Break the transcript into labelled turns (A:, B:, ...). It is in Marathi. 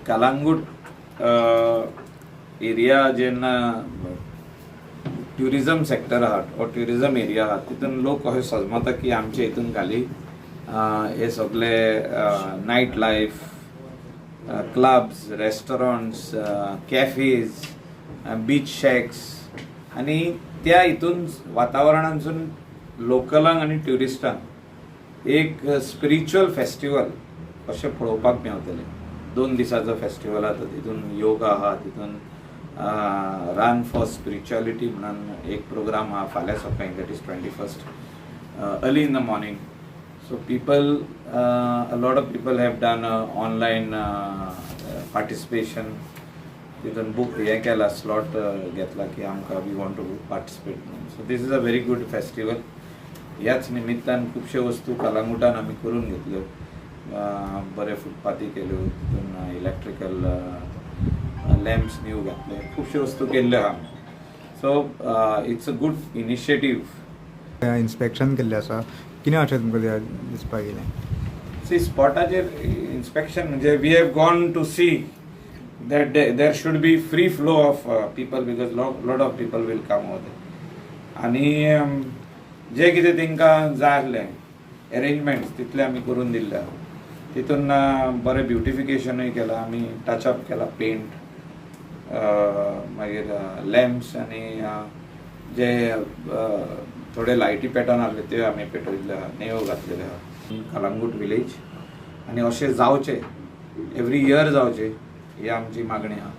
A: कलांगूट एरिया जेन्ना ट्युरिजम सेक्टर आहात और ट्युरिजम एरिया आहात तितून लोक अशें सजमता की आमचे हितून खाली हे सगळे night life, clubs, restaurants, cafes, beach shacks आणि त्या हितून वातावरणांसून लोकलांक आणि ट्युरिस्टांक एक स्पिरिच्युअल फेस्टिवल अशें पळोवपाक मेळटलें. 2 दिसाचो फेस्टिवल आसा तितून योगा आहा, तितून रन फॉर स्पिरिच्युअलिटी म्हणून एक प्रोग्राम आहा फाल्यां सकाळीं, that is 21st early in the morning. So people a lot of people have done online participation. तितून बुक हे केला, स्लॉट घेतला की आमकां वी वॉन्ट टू पार्टिसिपेट म्हणून. So this is a very good festival. ह्याच निमित्तान खुबश्यो वस्तू कलांगुटान आमी करून घेतल्यो. बरे फुटपाथी केल्यो, तितून इलेक्ट्रिकल लॅम्प्स न्यू घातले, खुबश्यो वस्तू केल्ल्यो आहा. So it's a good initiative.
B: Inspection केल्लें आसा, कितें अशें तुमकां दिसपाक येयलें?
A: सी स्पॉटाचेर इन्स्पेक्शन म्हणजे we have gone to see that there should be free flow of people because lot of people will come over there. आणि जे कितें तांकां जाय आसलें अरेंजमेंट्स तितले आमी करून दिल्ले. तितून बरें ब्युटिफिकेशनूय केलां आमी, टचअप केला, पेंट, मागीर लॅम्प्स आनी जे थोडे लायटी पॅटर्न आसले ते आमी पेटयल्ले आहा, नेयो घातलेले आहा. कलांगूट विलेज आणि अशें जावचें, एवरी इयर जावचें ही आमची मागणी आहा.